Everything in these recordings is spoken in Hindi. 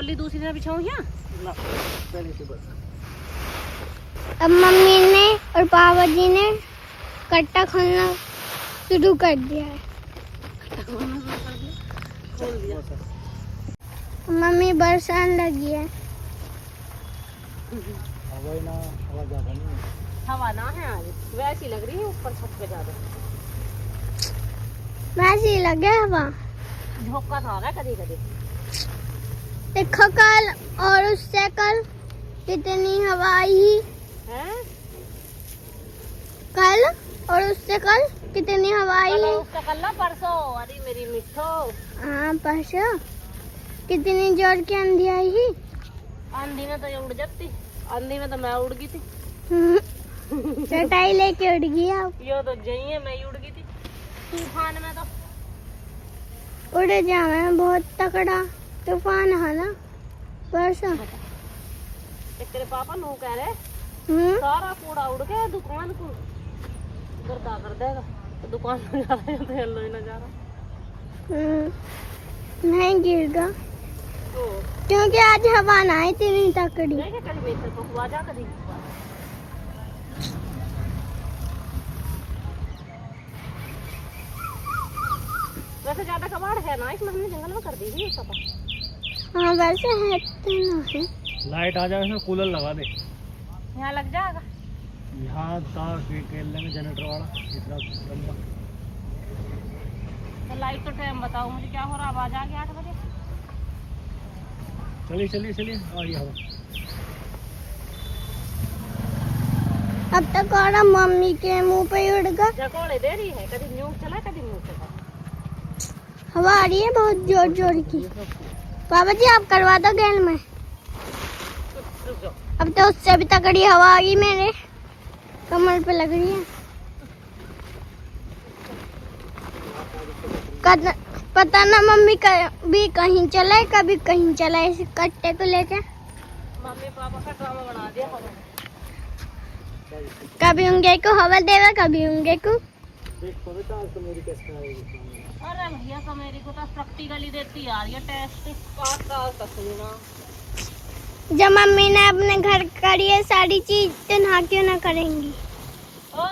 गोली दूसरी ना बिछाऊं क्या? ना पहले से बस। अब मम्मी ने और पापा जी ने कट्टा खोलना शुरू कर दिया है। खोल दिया। मम्मी बरसाने लगी है। हवा ज्यादा नहीं है। हवा ना है आज, वैसी लग रही है ऊपर छत पे ज्यादा। वैसे ही लगे हवा। झोंका था ना कभी कभी। देखो कल और उससे कल कितनी हवा आई हैं? कल और उससे कल कितनी हवा आई। कल उसका कल ना परसों। अरे मेरी मिठो। हाँ परसों कितनी जोर की आंधी आई। आंधी में तो ये उड़ जाती। आंधी में तो मैं उड़ गई थी। चटाई लेके उड़ गई आप। यो तो जही है, मैं ही उड़ गई थी तूफान में। तो उड़ जावे बहुत तगड़ा तूफान है ना परसों। एक तेरे पापा नू कह रहे सारा कूड़ा उड़ के दुकान को गर्दा कर देगा। तो दुकान में जा रहे हैं तो येलो ही नजारा। नहीं गिरगा तो क्योंकि आज हवा ना आई इतनी तकड़ी। देखे कल मेरे को हुआ जा कभी। वैसे ज्यादा कबाड़ है ना, इसमें हमने जंगल में कर दी थी उसका। हाँ वैसे है तो ना है। लाइट आ जाए इसमें कूलर लगा दे। यहाँ लग जाएगा। यहाँ तार केल लेंगे जनरेटर वाला इतना लंबा। तो लाइट तो टाइम बताओ मुझे क्या हो रहा है। आवाज आ गया 8 बजे। चलिए चलिए चलिए आ रही हवा। अब तक और मम्मी के मुंह पे उड़ गया। झकोड़े दे रही है, कभी न्यूज चला कभी मुंह चला। हवा आ रही है बहुत जोर जोर की। पापा जी आप करवा दो गैल में। रुक जाओ। अब तो उससे भी तगड़ी हवा आ गई मेरे कमर पे लग रही है। पता ना मम्मी कभी कहीं चले कभी कहीं चला इस कट्टे को लेके। मम्मी पापा का ड्रामा बना दिया हवा ने। कभी उंगे को हवा देगा कभी उंगे को। देखो बेटा आज तो मेरी कैसे आएगी। अरे भैया तो मेरी को तो प्रैक्टिकली देती आ रही है टेस्ट। पास साल तक सुनना। जब मम्मी ने अपने घर करी है सारी चीज तो ना क्यों ना करेंगी। ओ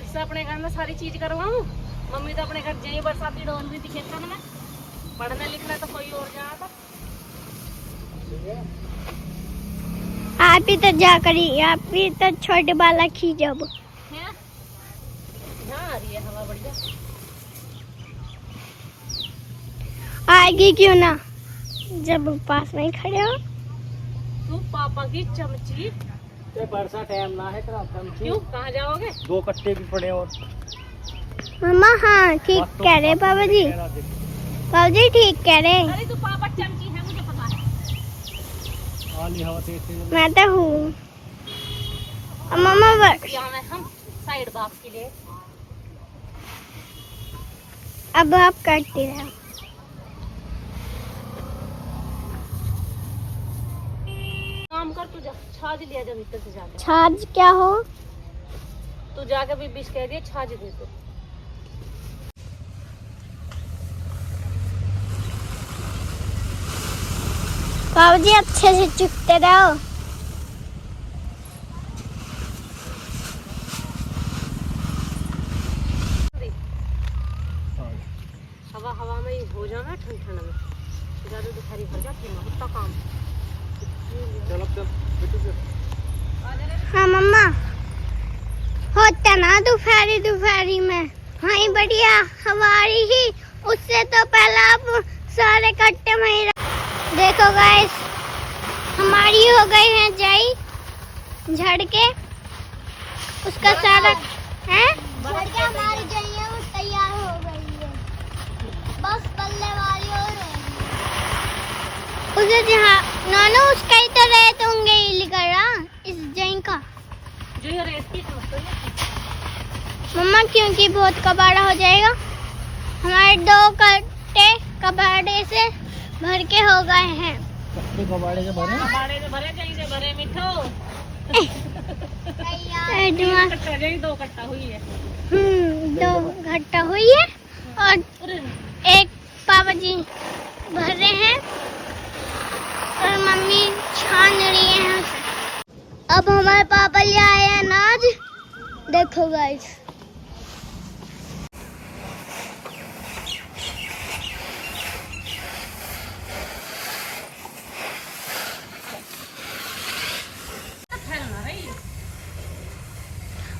इससे अपने घर में सारी चीज करवाऊं। मम्मी तो अपने घर जाइए बरसाती डोल भी थी खेतन में। पढ़ने लिखने तो कोई और जाता। आप ही तो जा करी आप ही तो छोटे बालक ही जब है यहाँ आ रही है हवा बढ़िया। आएगी क्यों ना जब पास में खड़े हो। तू पापा की चमची। बरसा टाइम ना है क्यों कहाँ जाओगे? 2 कट्टे भी पड़े और मम्मा हाँ ठीक कह रहे पापा जी। पापा जी ठीक कह रहे। अरे तू पापा चमची है मुझे पता है। आली हवा तेज मैं तो हूँ मम्मा यहाँ में हम साइड बाप के लिए। अब आप करती रहो। काम कर तू जा छाछ लिया जा भीतर से जाके। छाछ क्या हो। तू जाके भी बीच कह दिया छाछ दे दो। पापा जी अच्छे से चुपते रहो। हवा हवा में ही हो जाना ठंड ठंड में ज्यादा दुपहरी भर जाती है उतना काम। चल अब चल। हाँ मम्मा होता ना दोपहरी में। हाँ ही बढ़िया हवा आ रही ही उससे तो पहले आप सारे कट्टे में ही देखो गाइस हमारी हो गई है जाई झड़ के उसका सारा है झड़ के हमारी जाई है वो तैयार हो गई है। बस पल्ले वाली हो रही उसे जहाँ नानो उसका ही तो रेत होंगे ही लिखा रहा इस जाई का जो ये रेत की समझते हैं मम्मा क्योंकि बहुत कबाड़ा हो जाएगा। हमारे 2 कट्टे कबाड़े से भर के हो गए हैं। कबाड़े से भरे कहीं से भरे मिठो। 2 कट्टा हुई है। 2 घट्टा हुई है और एक पापा जी भर रहे हैं और अब हमारे पापा ले आए हैं अनाज, देखो गाइस।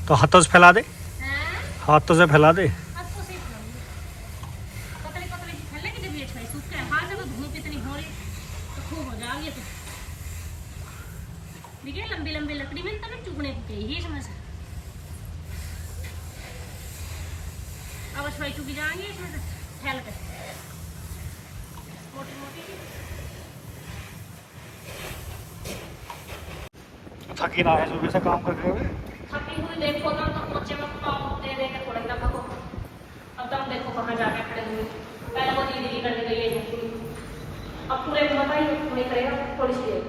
तो हाथों से फैला दे, हाथों से फैला दे। लंबी लंबी लकड़ी में तब चुगने को चाहिए इसमें से। अब अशवाई चुकी जाएंगे इसमें से फैल कर मोटी मोटी। थकी ना है सुबह से काम करते हुए। थकी हुई देखो ना, तो बच्चे में पाँव दे दे के थोड़ा सा थको। अब तुम देखो कहाँ जाके खड़े हुए। पहले वो दीदी करने गई है, अब पूरे बताइए नहीं करेगा थोड़ी सी देर।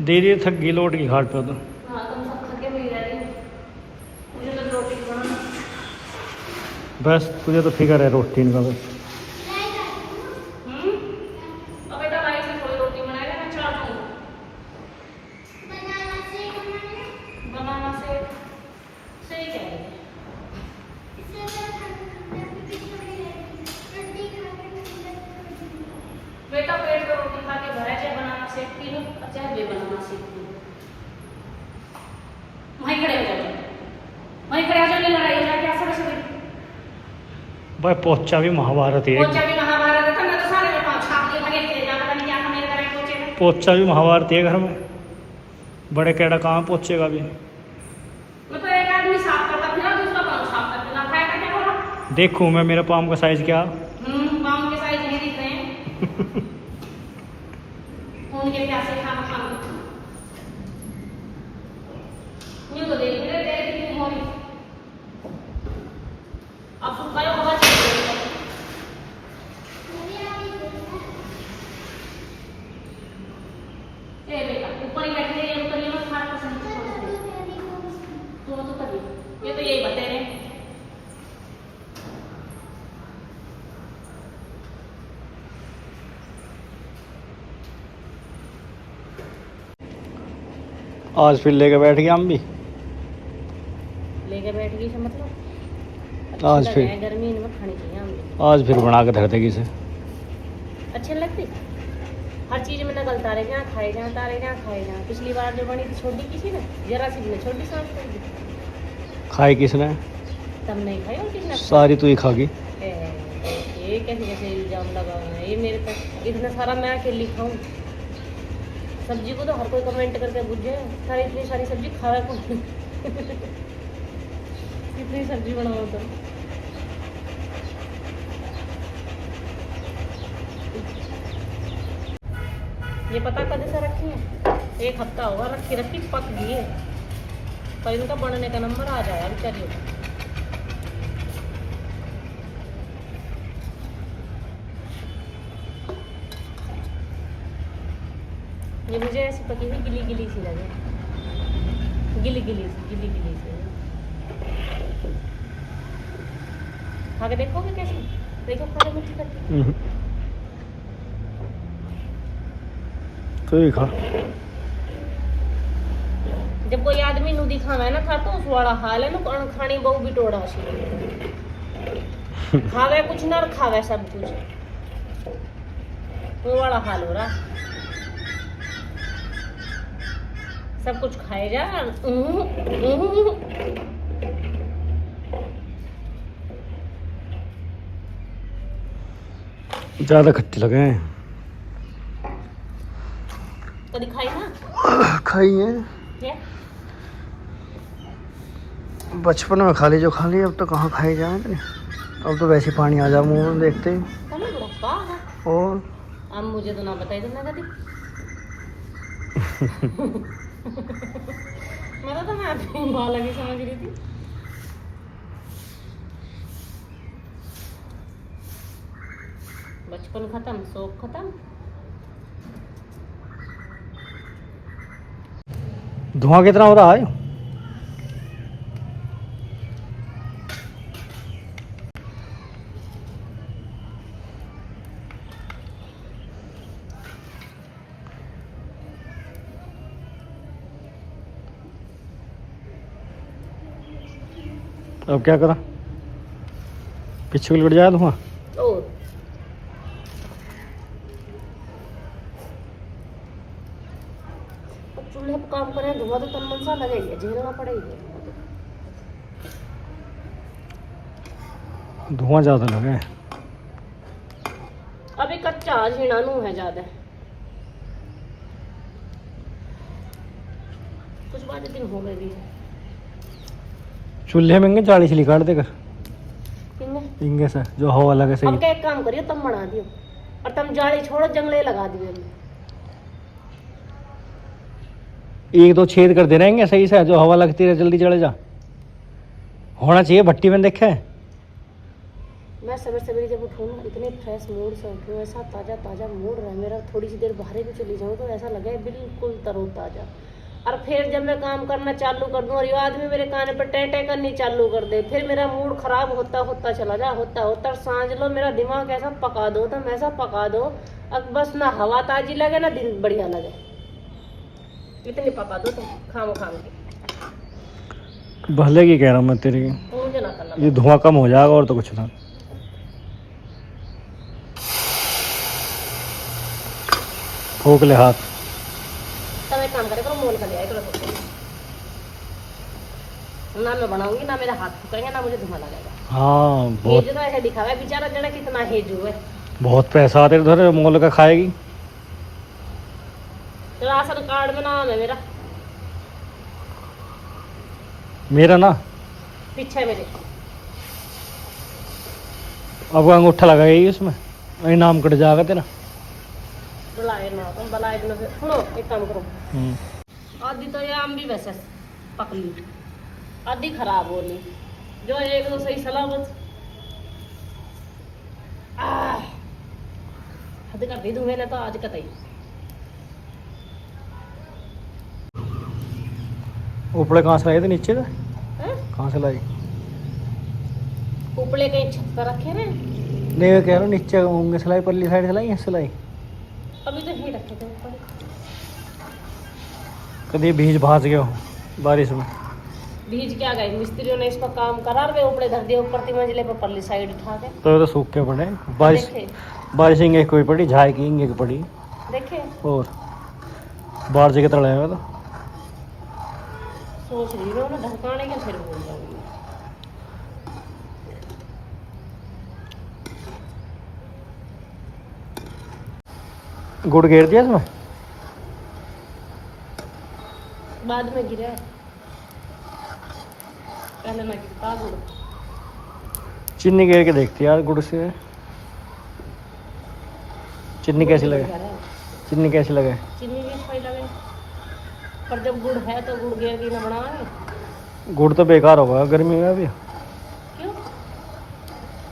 दीदी थक गई लौट की घाट पे तो। हाँ तुम सब थके हुए रह रही, मुझे तो रोटी बनाना। बस तुझे तो फिक्र है रोटी का बस। अब बेटा भाई से थोड़ी रोटी बनाएगा, मैं चार दूँगा। बनाना से सही कह रही है। बेटा पेट पे रोटी खा के भरा, चाहे बनाना सीखती हूँ चाहे बे बनाना सीखती हूँ। वहीं खड़े हो जाओ, वहीं खड़े हो जाओ, नहीं लड़ाई जाके ऐसा कैसे करें? भाई पोचा भी महाभारत है। पोचा भी महाभारत है, मैं तो सारे में पाँच छाप लिए भगे थे, जाकर नहीं क्या मेरे घर पोचे में। पोचा भी महाभारत है घर में। बड़े केड़ा काम पोचे का भी। मैं तो एक आदमी साफ करता फिर दूसरा पाँव साफ करके ना खाएगा, क्या बोला? देखूं मैं मेरा पाम का साइज क्या। पाँव के साइज नहीं दिख रहे हैं। उनके प्यासे खाना खाना यूँ तो देख रहे थे कितनी मोरी। अब सुखायो हवा चल रही है। ए बेटा ऊपर ही बैठे हैं, ऊपर ही मत खाना पसंद है। तो करिए, ये तो यही बता रहे हैं। आज फिर लेके बैठ गया हम भी। लेके बैठ गई से मतलब आज फिर गर्मी में खानी चाहिए हम। आज फिर बना के धर देगी से। अच्छे लगते हर चीज में नकल तारे जहाँ खाए जहाँ तारे जहाँ खाए जहाँ। पिछली बार जो बनी थी छोटी किसी ने, जरा सी ने छोटी सांस कर दी। खाई किसने? तब नहीं खाई और किसने? सारी तू ही खागी। ये कैसे कैसे इल्जाम लगा हुआ है ये मेरे पर। इतना सारा मैं अकेली खाऊं? सब्जी को तो हर कोई कमेंट करके बुझे सारी इतनी सारी सब्जी खावे कौन? कितनी सब्जी बनाओ तो। ये पता कद से रखी है? एक हफ्ता हुआ रखी रखी पक गई है, पर इनका बनने का नंबर आ जाएगा बेचारियों का। ये मुझे ऐसी पकी हुई गिली गिली सी लगे, गिली गिली सी। खा के देखोगे कैसी? देखो खा के मिट्टी करके। तू ही खा। जब कोई आदमी नु दिखावे ना खाता उस वाला हाल है ना, खानी बहु भी टोड़ा सी खावे कुछ ना खावे सब कुछ, वो वाला हाल हो रहा। सब कुछ खाए जा। ज्यादा खट्टी लगे हैं। तो दिखाई ना खाई है क्या? बचपन में खा ली जो खा ली, अब तो कहाँ खाई जाए। अब तो वैसे पानी आ जा मुंह में देखते ही। और अब मुझे तो ना बताई तो ना कभी। मेरा तो मैं अपनी माँ लगी समझ रही थी। बचपन खत्म, शौक खत्म। धुआं कितना हो रहा है? अब क्या करा, पीछे को लट जाए धुआं। और अब चूल्हे पर काम करें, धुआं तो तन मन सा लगेगा, झेलना पड़ेगा। धुआं ज़्यादा लगे। अभी कच्चा झीणानू है ज्यादा, कुछ बात दिन हो गए भी। चूल्हे में जाली छिली काट देगा किंगे? इंगे से जो हवा लगे अब सही। क्या एक काम करियो, तुम बना दियो और तुम जाली छोड़ो, जंगले लगा दियो। एक दो छेद कर दे रहेंगे सही से, जो हवा लगती रहे जल्दी चले जा। होना चाहिए भट्टी में, देखे मैं सवेरे सवेरे जब उठूँ ना, इतने फ्रेश मूड से उठूँ, ऐसा ताज़ा ताज़ा मूड रहा मेरा। थोड़ी सी देर बाहर भी चली जाऊँ तो ऐसा लगे बिल्कुल तरोताज़ा। और फिर जब मैं काम करना चालू कर दूँ और ये आदमी मेरे कान पर टें करनी चालू कर दे, फिर मेरा मूड खराब होता होता चला जा, होता होता सांझ लो मेरा दिमाग ऐसा पका दो, तुम ऐसा पका दो अब बस ना हवा ताजी लगे ना दिन बढ़िया लगे, इतनी पका दो तुम खाम खाम के। भले की कह रहा हूँ मैं तेरी, मुझे ना करना, ये धुआं कम हो जाएगा और तो कुछ ना। फूक ले हाथ। तब एक काम करे करो, मोल कर लिया करो, ना मैं बनाऊंगी ना मेरा हाथ फूकेंगे ना मुझे धुआं लगेगा। हाँ बहुत, हेजू तो ऐसे दिखावा है बेचारा जड़ा कितना हेजू है। बहुत पैसा आते उधर, मोल का खाएगी। राशन कार्ड में नाम है मेरा, मेरा ना पीछे मेरे। अब अंगूठा लगाएगी उसमें, वही नाम कट जाएगा तेरा। बुलाए ना तुम, बुलाए ना। सुनो एक काम करो, आधी तो ये आम भी वैसे पकली, आधी खराब हो ली, जो एक दो सही सलामत हद कर दी धुएं ने तो आज कतई। ऊपर कहाँ से लाई थे, नीचे से हैं? कहाँ से लाई? उपले कहीं छत पर रखे ने, नहीं मैं कह रहा हूँ नीचे होंगे सिलाई, परली साइड से लाई, यहाँ से लाई। अभी तो ही रखे थे ऊपर। कभी भीज भाज गया हो बारिश में? भीज क्या गए, मिस्त्रियों ने इसका काम करा वे ऊपर धर दिया, ऊपर 3 मंजिले पर परली साइड उठा के। तो सूख के पड़े बारिश। देखे बारिश इंगे कोई पड़ी, झाई की इंगे की पड़ी, देखे और बाहर जगह तड़ा है तो सोच रही हूँ ना धड़काने के, फिर भूल जाऊंगी। गुड़ घेर दिया इसमें? बाद में गिरा, पहले मैं गिरता गुड़। चीनी घेर के देखती यार गुड़ से, चीनी कैसी लगे? चीनी कैसी लगे? चीनी भी सही लगे, पर जब गुड़ है तो गुड़ गिर की ना बनाए। गुड़ तो बेकार होगा गर्मी में अभी, क्यों?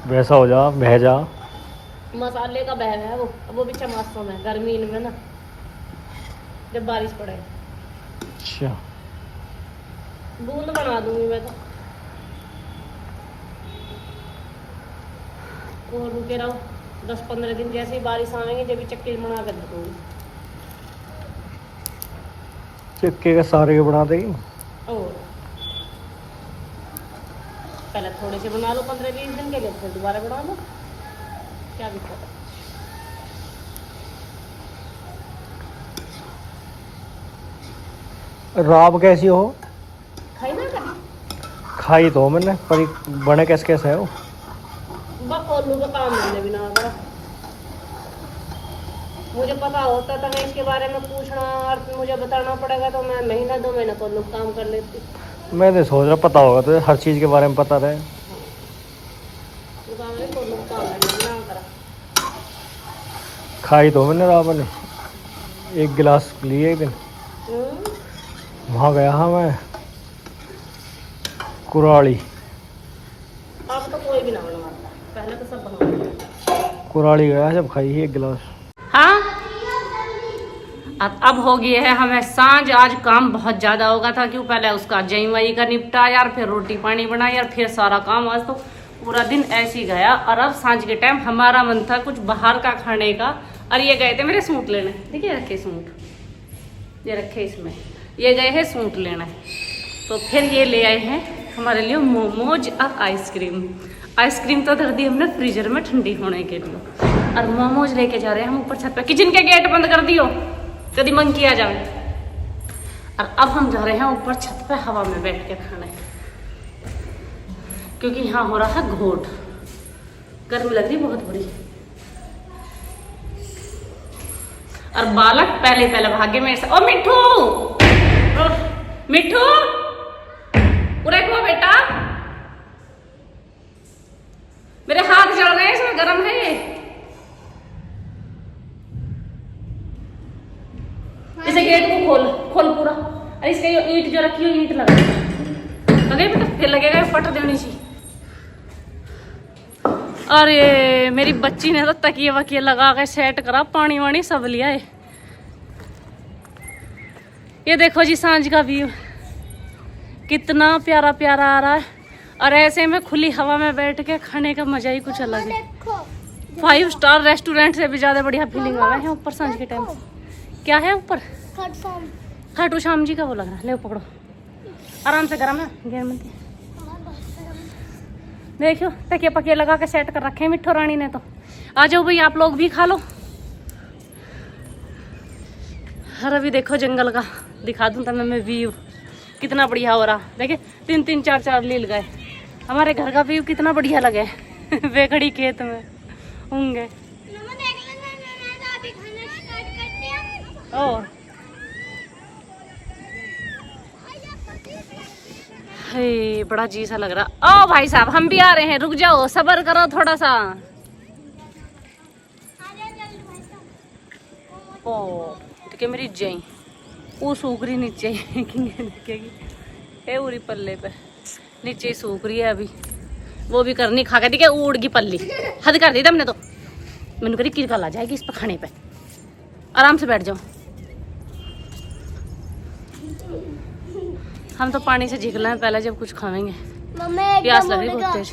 वैसा हो जा, बह जा। मसाले का बह है वो भी चमासों में गर्मी में ना, जब बारिश पड़े। अच्छा बूंद बना दूंगी मैं तो, और रुके रहो 10-15 दिन, जैसे ही बारिश आएंगे जब भी चक्की बना कर दूंगी। चक्के का सारे के बना देगी। और पहले थोड़े से बना लो 15-20 दिन के लिए, फिर दोबारा बना लो, क्या दिक्कत है। राब कैसी हो? खाई ना कभी? खाई तो मैंने, पर बने कैसे कैसे है वो? कोल्लू का काम मैंने भी ना करा, मुझे पता होता तो मैं इसके बारे में पूछना और मुझे बताना पड़ेगा तो मैं महीना 2 महीना कोल्लू का काम कर लेती। मैं तो सोच रहा पता होगा तो हर चीज़ के बारे में पता रहे। कोल्लू का काम मैंने ना करा। खाई तो मैंने राब ने, 1 गिलास लिए एक दिन, वहाँ गया हाँ मैं कुराड़ी। अब तो कोई भी ना बनवाता, पहले तो सब बनवाते। कुराड़ी गया जब खाई ही 1 गिलास। हाँ अब हो गई है हमें सांझ। आज काम बहुत ज्यादा होगा था, क्यों पहले उसका जई वही का निपटा यार, फिर रोटी पानी बनाई यार, फिर सारा काम। आज तो पूरा दिन ऐसे ही गया। और अब सांझ के टाइम हमारा मन था कुछ बाहर का खाने का, और ये गए थे मेरे सूट लेने। देखिए रखे सूट, ये रखे इसमें, ये गए हैं सूट लेने, तो फिर ये ले आए हैं हमारे लिए मोमोज और आइसक्रीम। आइसक्रीम तो धर दी हमने फ्रीजर में ठंडी होने के लिए, और मोमोज लेके जा रहे हैं हम ऊपर छत पे। किचन के गेट बंद कर दियो, कभी मन किया जाए। और अब हम जा रहे हैं ऊपर छत पे हवा में बैठ के खाने, क्योंकि यहाँ हो रहा है घोट, गर्मी लग रही बहुत बड़ी। और बालक पहले पहले भागे मेरे से। ओ मिठू पूरे को बेटा, मेरे हाथ जल रहे हैं, इसमें गर्म है ये। इसे गेट को खोल पूरा। अरे इसका ये ईंट जो रखी हुई ईंट लगे बेटा, फिर लगेगा फट देनी चाहिए। अरे मेरी बच्ची ने तो तकिए वकिए लगा के सेट करा, पानी वानी सब लिया है। ये देखो जी सांझ का व्यू कितना प्यारा प्यारा आ रहा है, और ऐसे में खुली हवा में बैठ के खाने का मजा ही कुछ अलग है। 5 स्टार रेस्टोरेंट से भी ज्यादा बढ़िया फीलिंग आ रहा है ऊपर सांझ के टाइम। क्या है ऊपर? खाटू श्याम जी का वो लग रहा है। ले पकड़ो, आराम से, गर्म है, घेर मत। देखो तकिए पकिए लगा के सेट कर रखे हैं मिठो रानी ने तो। आ जाओ भाई आप लोग भी खा लो। हर अभी देखो जंगल का दिखा दूं तुम्हें मैं व्यू, कितना बढ़िया हो रहा। देखे 3-3 4-4 लील गए। हमारे घर का व्यू कितना बढ़िया लगे बेखड़ी खेत में होंगे। ओ हे बड़ा जी सा लग रहा। ओ भाई साहब हम भी आ रहे हैं, रुक जाओ, सब्र करो थोड़ा सा। ओ देखिए मेरी जई वो सूख रही नीचे देखेगी, ए उरी पल्ले पे नीचे सूख रही है अभी। वो भी करनी खा के देखिए, उड़ की पल्ली हद कर दी तुमने तो। मैंने करी किरकल आ जाएगी इस पे खाने पे। आराम से बैठ जाओ। हम तो पानी से झिकना है पहले, जब कुछ खाएंगे। प्यास लग रही बहुत तेज।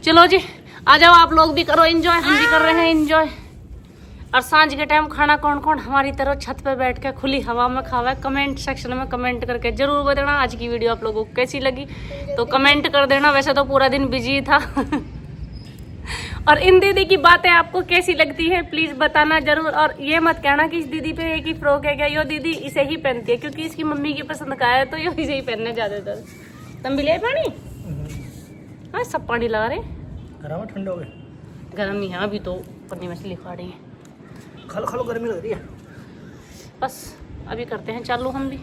चलो जी आ जाओ, आप लोग भी करो एंजॉय, हम भी कर रहे हैं एंजॉय। और सांझ के टाइम खाना कौन कौन हमारी तरह छत पे बैठ के खुली हवा में खावा है, कमेंट सेक्शन में कमेंट करके जरूर बताना आज की वीडियो आप लोगों को कैसी लगी। तो कमेंट कर देना। वैसे तो पूरा दिन बिजी था और इन दीदी की बातें आपको कैसी लगती है प्लीज बताना जरूर। और ये मत कहना कि इस दीदी पे एक ही फ्रॉक है क्या, यो दीदी इसे ही पहनती है, क्योंकि इसकी मम्मी की पसंद का है तो यो इसे ही पहनने ज्यादातर। तुम भी ले पानी? हाँ सब पानी लगा रहे, गर्म ठंडा हो गया? गर्म ही है अभी तो, पन्नी में से लिखा रही है। खलो खलो गर्मी लग रही है। बस अभी करते हैं चालू हम भी।